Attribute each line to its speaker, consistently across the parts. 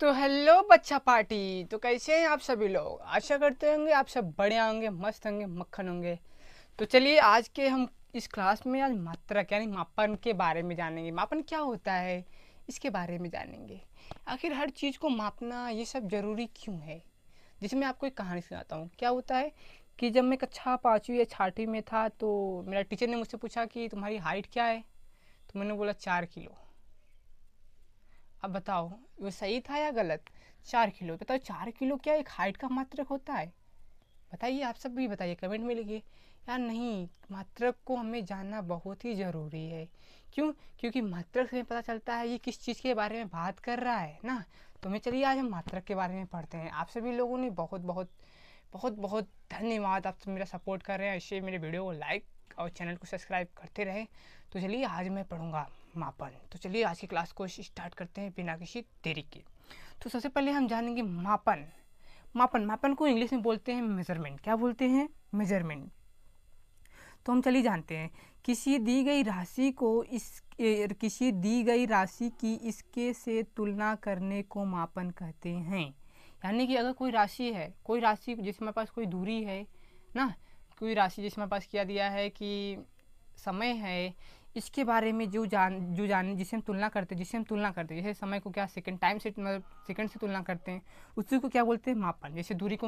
Speaker 1: तो हेलो बच्चा पार्टी। तो कैसे हैं आप सभी लोग? आशा करते होंगे आप सब बढ़िया होंगे, मस्त होंगे, मक्खन होंगे। तो चलिए आज के हम इस क्लास में आज मात्रक यानी मापन के बारे में जानेंगे। मापन क्या होता है इसके बारे में जानेंगे। आखिर हर चीज़ को मापना ये सब ज़रूरी क्यों है। जिसमें मैं आपको एक कहानी सुनाता हूँ। क्या होता है कि जब मैं कक्षा 5वीं या 6वीं में था तो मेरा टीचर ने मुझसे पूछा कि तुम्हारी हाइट क्या है। तो मैंने बोला 4 किलो। अब बताओ वो सही था या गलत? 4 किलो, बताओ 4 किलो क्या एक हाइट का मात्रक होता है? बताइए, आप सब भी बताइए, कमेंट में लिखिए। यार नहीं, मात्रक को हमें जानना बहुत ही ज़रूरी है। क्यों? क्योंकि मात्रक से हमें पता चलता है ये किस चीज़ के बारे में बात कर रहा है ना। तो मैं चलिए आज हम मात्रक के बारे में पढ़ते हैं। आप सभी लोगों ने बहुत बहुत बहुत बहुत धन्यवाद, आप सब मेरा सपोर्ट कर रहे हैं। ऐसे मेरे वीडियो को लाइक और चैनल को सब्सक्राइब करते रहें। तो चलिए आज मैं पढ़ूंगा मापन। तो चलिए आज की क्लास को स्टार्ट करते हैं बिना किसी देरी के। तो सबसे पहले हम जानेंगे मापन। मापन मापन को इंग्लिश में बोलते हैं मेजरमेंट। क्या बोलते हैं? मेजरमेंट। तो हम चलिए जानते हैं, किसी दी गई राशि को किसी दी गई राशि की इसके से तुलना करने को मापन कहते हैं। यानी कि अगर कोई राशि जिसमें पास कोई दूरी है ना, कोई राशि जिसमें पास किया दिया है कि समय है, इसके बारे में जो जान जिसे हम तुलना करते हैं, जैसे समय को क्या सेकंड टाइम से मतलब सेकंड से तुलना करते हैं, उसी को क्या बोलते हैं? मापन। जैसे दूरी को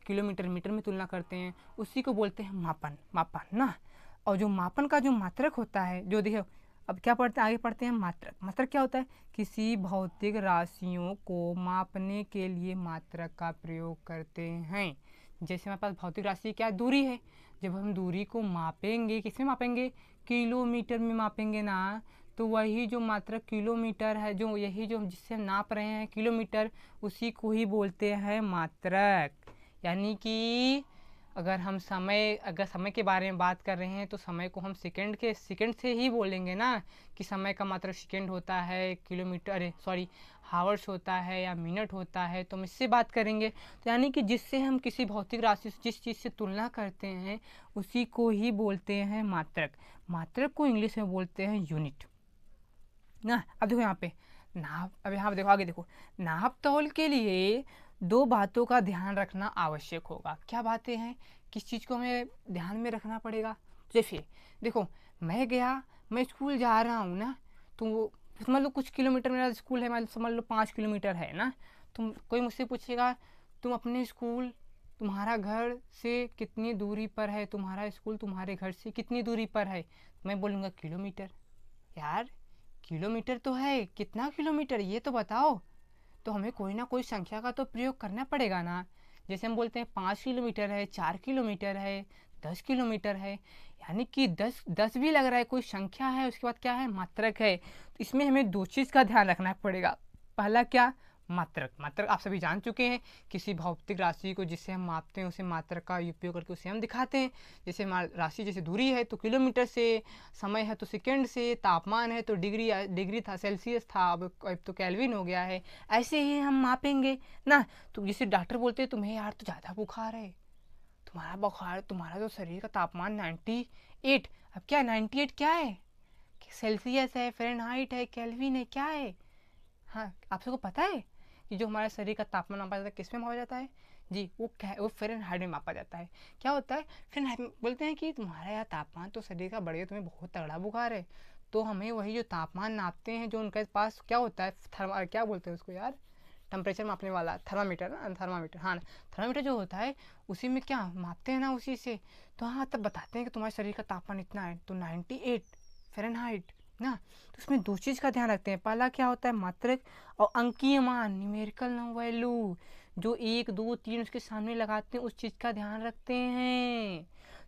Speaker 1: किलोमीटर मीटर में तुलना करते हैं, उसी को बोलते हैं मापन ना। और जो मापन का जो मात्रक होता है, जो देखो अब क्या पढ़ते हैं, आगे पढ़ते हैं मात्रक। मात्रक क्या होता है? किसी भौतिक राशियों को मापने के लिए मात्रक का प्रयोग करते हैं। जैसे हमारे पास भौतिक राशि क्या है? दूरी है। जब हम दूरी को मापेंगे, किसमें मापेंगे? किलोमीटर में मापेंगे ना। तो वही जो मात्रक किलोमीटर है, जो यही जो जिससे हम नाप रहे हैं किलोमीटर, उसी को ही बोलते हैं मात्रक। यानी कि अगर समय के बारे में बात कर रहे हैं तो समय को हम सेकंड से ही बोलेंगे ना, कि समय का मात्रक सेकंड होता है, किलोमीटर अरे सॉरी हावर्स होता है या मिनट होता है, तो हम इससे बात करेंगे। तो यानी कि जिससे हम किसी भौतिक राशि से जिस चीज़ से तुलना करते हैं उसी को ही बोलते हैं मात्रक। मात्रक को इंग्लिश में बोलते हैं यूनिट ना। अब देखो यहाँ पे नाप, अब यहाँ पे देखो, आगे देखो, नाप तौल के लिए दो बातों का ध्यान रखना आवश्यक होगा। क्या बातें हैं? किस चीज़ को हमें ध्यान में रखना पड़ेगा? जैसे देखो, मैं स्कूल जा रहा हूँ ना, तो समझ लो कुछ किलोमीटर मेरा स्कूल है, मान समझ लो 5 किलोमीटर है ना। कोई मुझसे पूछेगा तुम अपने स्कूल तुम्हारा घर से कितनी दूरी पर है, तुम्हारा स्कूल तुम्हारे घर से कितनी दूरी पर है, मैं बोलूँगा किलोमीटर। यार किलोमीटर तो है, कितना किलोमीटर ये तो बताओ। तो हमें कोई ना कोई संख्या का तो प्रयोग करना पड़ेगा ना। जैसे हम बोलते हैं 5 किलोमीटर है, 4 किलोमीटर है, 10 किलोमीटर है। यानी कि दस दस भी लग रहा है, कोई संख्या है, उसके बाद क्या है? मात्रक है। तो इसमें हमें दो चीज़ का ध्यान रखना पड़ेगा। पहला क्या? मात्रक। मात्रक आप सभी जान चुके हैं, किसी भौतिक राशि को जिससे हम मापते हैं उसे मात्रक का उपयोग करके उसे हम दिखाते हैं। जैसे राशि जैसे दूरी है तो किलोमीटर से, समय है तो सेकंड से, तापमान है तो डिग्री था, सेल्सियस था, अब तो केल्विन हो गया है। ऐसे ही हम मापेंगे ना। तो जैसे डॉक्टर बोलते हैं तुम्हें यार तो ज़्यादा बुखार है, तुम्हारा जो शरीर का तापमान 98। अब क्या 98 क्या है? सेल्सियस है, फ़ारेनहाइट है, केल्विन है, क्या है? हाँ, आप सबको पता है कि जो हमारे शरीर का तापमान मापा जाता है किस में मापा जाता है? जी वो क्या है? वो फ़ारेनहाइट में मापा जाता है। क्या होता है? फ़ारेनहाइट में बोलते हैं कि तुम्हारा यार तापमान तो शरीर का बढ़ गया, तुम्हें बहुत तगड़ा बुखार है। तो हमें वही जो तापमान नापते हैं, जो उनके पास क्या होता है, क्या बोलते हैं उसको यार, टेम्परेचर मापने वाला थर्मामीटर ना, थर्मामीटर हाँ, थर्मामीटर जो होता है उसी में क्या मापते हैं ना, उसी से। तो हाँ तब बताते हैं कि तुम्हारे शरीर का तापमान इतना है, तो 98 फ़ारेनहाइट ना। तो उसमें दो चीज़ का ध्यान रखते हैं। पहला क्या होता है? मात्रक, और अंकीय मान, न्यूमेरिकल वैल्यू, जो 1 2 3 उसके सामने लगाते हैं उस चीज़ का ध्यान रखते हैं।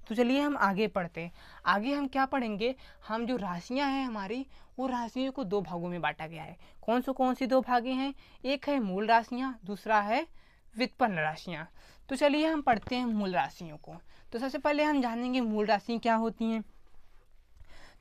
Speaker 1: तो चलिए हम आगे पढ़ते हैं। आगे हम क्या पढ़ेंगे? हम जो राशियां हैं हमारी, वो राशियों को दो भागों में बांटा गया है। कौन सी दो भागे हैं? एक है मूल राशियां, दूसरा है व्युत्पन्न राशियां। तो चलिए हम पढ़ते हैं मूल राशियों को। तो सबसे पहले हम जानेंगे मूल राशि क्या होती हैं।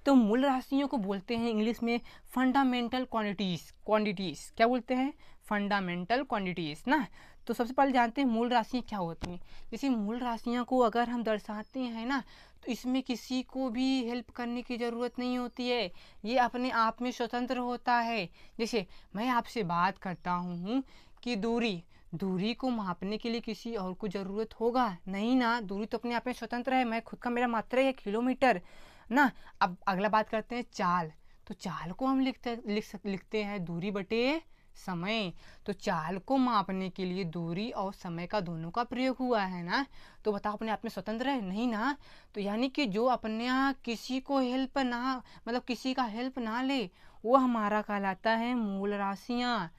Speaker 1: तो मूल राशियों को बोलते हैं इंग्लिश में फंडामेंटल क्वांटिटीज। क्या बोलते हैं? फंडामेंटल क्वांटिटीज ना। तो सबसे पहले जानते हैं मूल राशियाँ क्या होती हैं। जैसे मूल राशियाँ को अगर हम दर्शाते हैं ना, तो इसमें किसी को भी हेल्प करने की ज़रूरत नहीं होती है, ये अपने आप में स्वतंत्र होता है। जैसे मैं आपसे बात करता हूँ कि दूरी को मापने के लिए किसी और को ज़रूरत होगा नहीं ना, दूरी तो अपने आप में स्वतंत्र है, मैं खुद का मेरा मात्रा है किलोमीटर ना। अब अगला बात करते हैं चाल। तो चाल को हम लिखते हैं दूरी बटे समय। तो चाल को मापने के लिए दूरी और समय का दोनों का प्रयोग हुआ है ना, तो बताओ अपने आप में स्वतंत्र है नहीं ना। तो यानी कि जो अपने यहाँ किसी को हेल्प ना, मतलब किसी का हेल्प ना ले, वो हमारा कहलाता है मूल राशियाँ।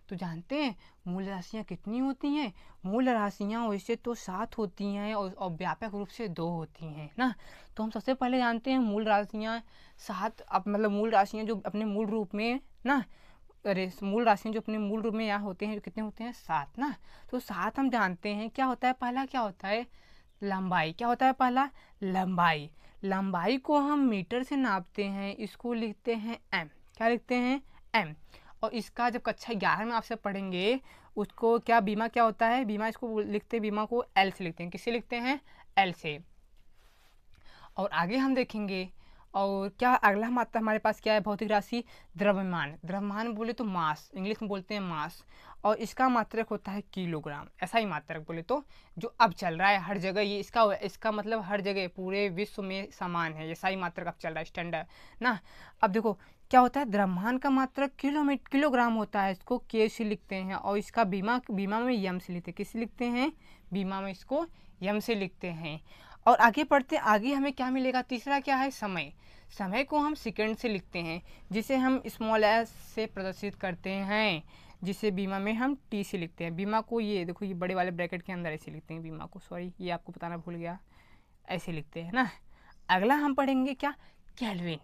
Speaker 1: तो जानते हैं मूल राशियाँ कितनी होती हैं? मूल राशियाँ वैसे तो 7 होती हैं और व्यापक रूप से 2 होती हैं ना। तो हम सबसे पहले जानते हैं मूल राशियाँ 7, अब मतलब मूल राशियाँ जो अपने मूल रूप में ना, अरे मूल राशियाँ जो अपने मूल रूप में यहाँ होते हैं, जो कितने होते हैं 7 ना। तो 7 हम जानते हैं क्या होता है। पहला क्या होता है? लंबाई। क्या होता है पहला? लंबाई। लंबाई को हम मीटर से नापते हैं, इसको लिखते हैं एम। क्या लिखते हैं? एम। और इसका जब कक्षा 11 में आपसे पढ़ेंगे उसको क्या, बीमा क्या होता है? बीमा इसको लिखते हैं, बीमा को एल से लिखते हैं। किससे लिखते हैं? एल से। और आगे हम देखेंगे और क्या अगला मात्रा हमारे पास क्या है? भौतिक राशि द्रव्यमान। द्रव्यमान बोले तो मास, इंग्लिश में बोलते हैं मास, और इसका मात्रक होता है किलोग्राम। ऐसा ही मात्रक बोले तो जो अब चल रहा है हर जगह, ये इसका मतलब हर जगह पूरे विश्व में समान है, ऐसा ही मात्रक अब चल रहा है स्टैंडर्ड ना। अब देखो क्या होता है, द्रव्यमान का मात्रक किलोग्राम होता है, इसको के से लिखते हैं, और इसका बीमा में यम से लिखते हैं। किससे लिखते हैं? बीमा में इसको यम से लिखते हैं। और आगे पढ़ते आगे हमें क्या मिलेगा? तीसरा क्या है? समय। समय को हम सेकंड से लिखते हैं, जिसे हम स्मॉल एस से प्रदर्शित करते हैं, जिसे बीमा में हम टी से लिखते हैं। बीमा को ये देखो, ये बड़े वाले ब्रैकेट के अंदर ऐसे लिखते हैं बीमा को, सॉरी ये आपको बताना भूल गया, ऐसे लिखते हैं ना। अगला हम पढ़ेंगे क्या? केल्विन।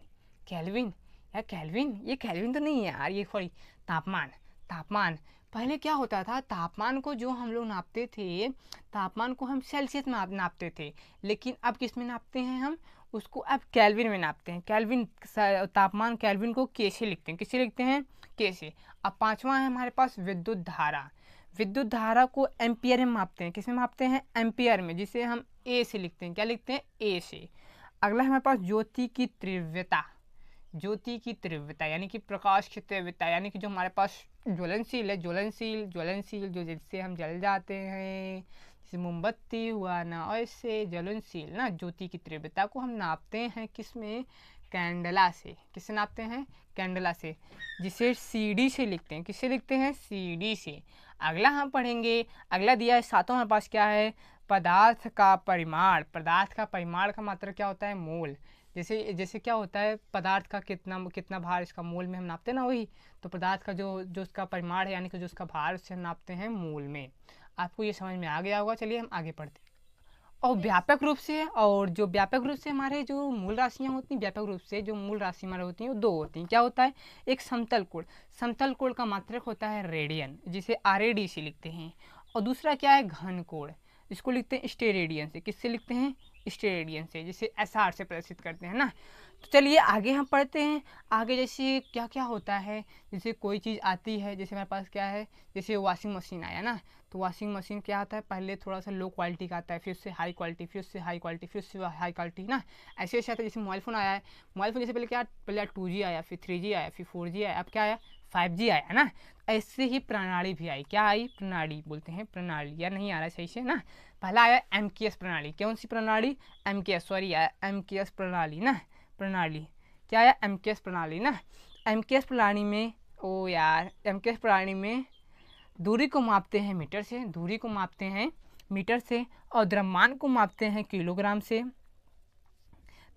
Speaker 1: केल्विन या केल्विन, ये केल्विन तो नहीं है यार, ये सॉरी तापमान। तापमान पहले क्या होता था, तापमान को जो हम लोग नापते थे, तापमान को हम सेल्सियस में नापते थे, लेकिन अब किस में नापते हैं हम? उसको अब केल्विन में नापते हैं। केल्विन तापमान, केल्विन को के से लिखते हैं। किससे लिखते हैं? के से। अब पांचवा है हमारे पास विद्युत धारा। विद्युत धारा को एम्पियर में मापते हैं। किस में मापते हैं? एम्पियर में, जिसे हम ए से लिखते हैं। क्या लिखते हैं? ए से। अगला हमारे पास ज्योति की तीव्रता। ज्योति की तीव्रता यानी कि प्रकाश की तीव्रता, यानी कि जो हमारे पास ज्वलनशील है, ज्वलनशील जो जिससे हम जल जाते हैं, जैसे मोमबत्ती हुआ ना, ऐसे ज्वलनशील ना, ज्योति की तीव्रता को हम नापते हैं किस में? कैंडला से। किससे नापते हैं? कैंडला से, जिसे सीडी से लिखते हैं। किससे लिखते हैं? सीडी से। अगला हम पढ़ेंगे, अगला दिया है सातों हमारे पास क्या है? पदार्थ का परिमाण। पदार्थ का परिमाण का मात्रा क्या होता है? मोल। जैसे क्या होता है, पदार्थ का कितना भार, इसका मोल में हम नापते हैं ना, वही तो पदार्थ का जो उसका परिमाण है, यानी कि जो उसका भार, उससे हम नापते हैं मोल में। आपको ये समझ में आ गया होगा। चलिए हम आगे पढ़ते हैं। और व्यापक रूप से, और जो व्यापक रूप से हमारे जो मूल राशियाँ होती हैं, व्यापक रूप से जो मूल राशि हमारे होती हैं वो 2 होती हैं। क्या होता है? एक समतल कोण। समतल कोण का मात्रक होता है रेडियन, जिसे RAD से लिखते हैं। और दूसरा क्या है? घन कोण। इसको लिखते हैं स्टेरेडियन से। किससे लिखते हैं? स्टेरेडियन से, जिसे SR से प्रदर्शित करते हैं ना। तो चलिए आगे हम पढ़ते हैं। आगे जैसे क्या क्या होता है, जैसे कोई चीज़ आती है, जैसे हमारे पास क्या है, जैसे वॉशिंग मशीन आया ना, तो वॉशिंग मशीन क्या आता है, पहले थोड़ा सा लो क्वालिटी का आता है, फिर उससे हाई क्वालिटी, फिर उससे हाई क्वालिटी, फिर उससे हाई क्वालिटी ना, ऐसे ऐसे आता है। जैसे मोबाइल फ़ोन आया है, मोबाइल फ़ोन जैसे पहले क्या, पहले 2G आया, फिर 3G आया, फिर 4G आया, अब क्या आया? 5G आया ना। ऐसे ही प्रणाली भी आई। क्या आई? प्रणाली बोलते हैं, प्रणाली, या नहीं आ रहा है सही से ना। पहला आया MKS प्रणाली। कौन सी प्रणाली? MKS, सॉरी आया MKS प्रणाली ना। प्रणाली क्या आया? MKS प्रणाली ना। MKS प्रणाली में, ओ यार, MKS प्रणाली में दूरी को मापते हैं मीटर से, दूरी को मापते हैं मीटर से, और द्रव्यमान को मापते हैं किलोग्राम से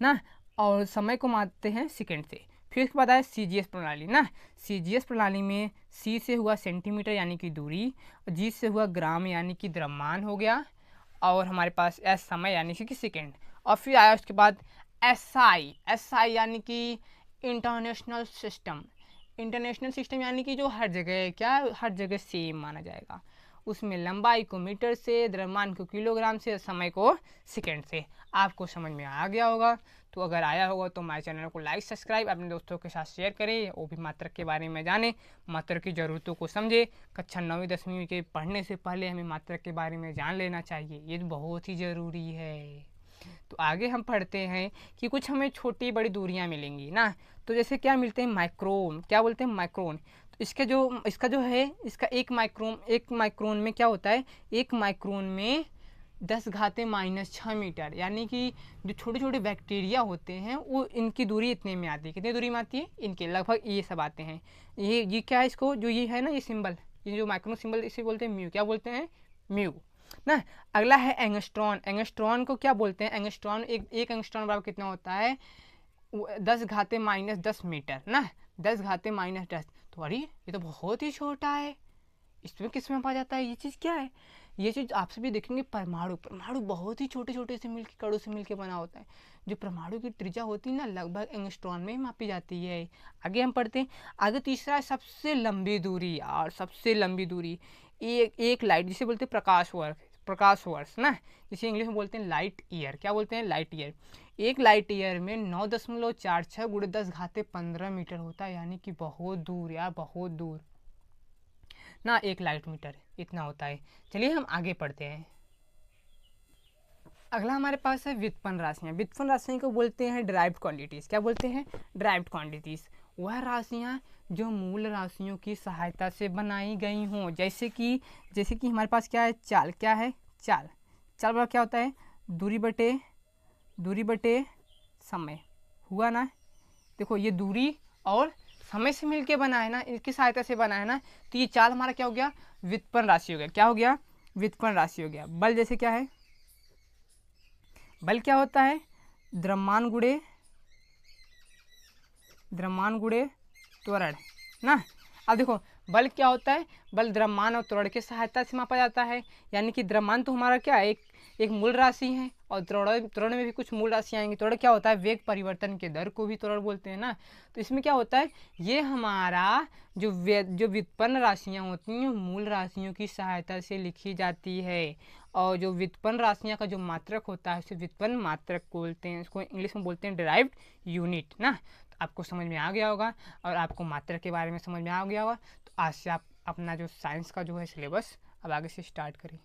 Speaker 1: ना, और समय को मापते हैं सेकंड से। फिर उसके बाद आया CGS प्रणाली ना। CGS प्रणाली में C से हुआ सेंटीमीटर यानी कि दूरी, और G से हुआ ग्राम यानी कि द्रव्यमान हो गया, और हमारे पास S समय यानी कि सेकंड। और फिर आया उसके बाद SI यानी कि इंटरनेशनल सिस्टम। इंटरनेशनल सिस्टम यानी कि जो हर जगह क्या, हर जगह सेम माना जाएगा, उसमें लंबाई को मीटर से, द्रव्यमान को किलोग्राम से, समय को सेकंड से। आपको समझ में आ गया होगा। तो अगर आया होगा तो हमारे चैनल को लाइक सब्सक्राइब अपने दोस्तों के साथ शेयर करें, वो भी मात्रक के बारे में जाने, मात्रक की ज़रूरतों को समझे। कक्षा 9वीं 10वीं के पढ़ने से पहले हमें मात्रक के बारे में जान लेना चाहिए, ये बहुत ही ज़रूरी है। तो आगे हम पढ़ते हैं कि कुछ हमें छोटी बड़ी दूरियां मिलेंगी ना। तो जैसे क्या मिलते हैं, माइक्रोन, क्या बोलते हैं, माइक्रोन। तो इसका जो है, इसका एक माइक्रोन में क्या होता है, एक माइक्रोन में 10⁻⁻6 मीटर, यानी कि जो छोटे छोटे बैक्टीरिया होते हैं वो इनकी दूरी इतने में आती है। कितनी दूरी में आती है, इनके लगभग ये सब आते हैं। ये क्या है, इसको जो ये है ना, ये सिंबल, ये जो माइक्रोन सिंबल, इसे बोलते हैं म्यू। क्या बोलते हैं, म्यू ना। अगला है एंगस्ट्रॉन। एंगस्ट्रॉन को क्या बोलते हैं, एंगस्ट्रॉन, एक एंगस्ट्रॉन बराबर कितना होता है, 10⁻−10 मीटर ना, 10⁻−10। तो अरे ये तो बहुत ही छोटा है, इसमें किसमें पा जाता है, ये चीज़ क्या है, ये चीज़ आपसे भी देखेंगे। परमाणु बहुत ही छोटे छोटे से मिलकर, कणों से मिलकर बना होता है। जो परमाणु की त्रिज्या होती है ना, लगभग एंगस्ट्रॉन में ही मापी जाती है। आगे हम पढ़ते हैं। आगे तीसरा है सबसे लंबी दूरी, और सबसे लंबी दूरी एक लाइट, जिसे बोलते हैं प्रकाश वर्ष ना, जिसे इंग्लिश में बोलते हैं लाइट ईयर। क्या बोलते हैं, लाइट ईयर। एक लाइट ईयर में 9.46 × 10⁻15 मीटर होता है, यानी कि बहुत दूर यार, बहुत दूर ना, एक लाइट मीटर इतना होता है। चलिए हम आगे पढ़ते हैं। अगला हमारे पास है व्युत्पन्न राशियाँ। व्युत्पन्न राशियों को बोलते हैं डिराइव्ड क्वांटिटीज़। क्या बोलते हैं, डिराइव्ड क्वांटिटीज़। वह राशियाँ जो मूल राशियों की सहायता से बनाई गई हों। जैसे कि हमारे पास क्या है, चाल। क्या है, चाल बराबर क्या होता है, दूरी बटे समय, हुआ ना। देखो ये दूरी और समय से मिलके बना है ना, इसकी सहायता से बना है ना। तो ये चाल हमारा क्या हो गया, व्युत्पन्न राशि हो गया। क्या हो गया, व्युत्पन्न राशि हो गया। बल जैसे क्या है, बल क्या होता है, द्रव्यमान गुणे त्वरण ना। अब देखो बल क्या होता है, बल द्रव्यमान और त्वरण की सहायता से मापा जाता है। यानी कि द्रव्यमान तो हमारा क्या है, एक मूल राशि है, और त्वरण में भी कुछ मूल राशि आएंगी। त्वरण क्या होता है, वेग परिवर्तन के दर को भी त्वरण बोलते हैं ना। तो इसमें क्या होता है, ये हमारा जो व्युत्पन्न राशियाँ होती हैं मूल राशियों की सहायता से लिखी जाती है। और जो व्युत्पन्न राशियाँ का जो मात्रक होता है उसे व्युत्पन्न मात्रक बोलते हैं, इसको इंग्लिश में बोलते हैं डिराइव्ड यूनिट ना। तो आपको समझ में आ गया होगा, और आपको मात्रक के बारे में समझ में आ गया होगा। तो आज से आप अपना जो साइंस का जो है सिलेबस अब आगे से स्टार्ट करें।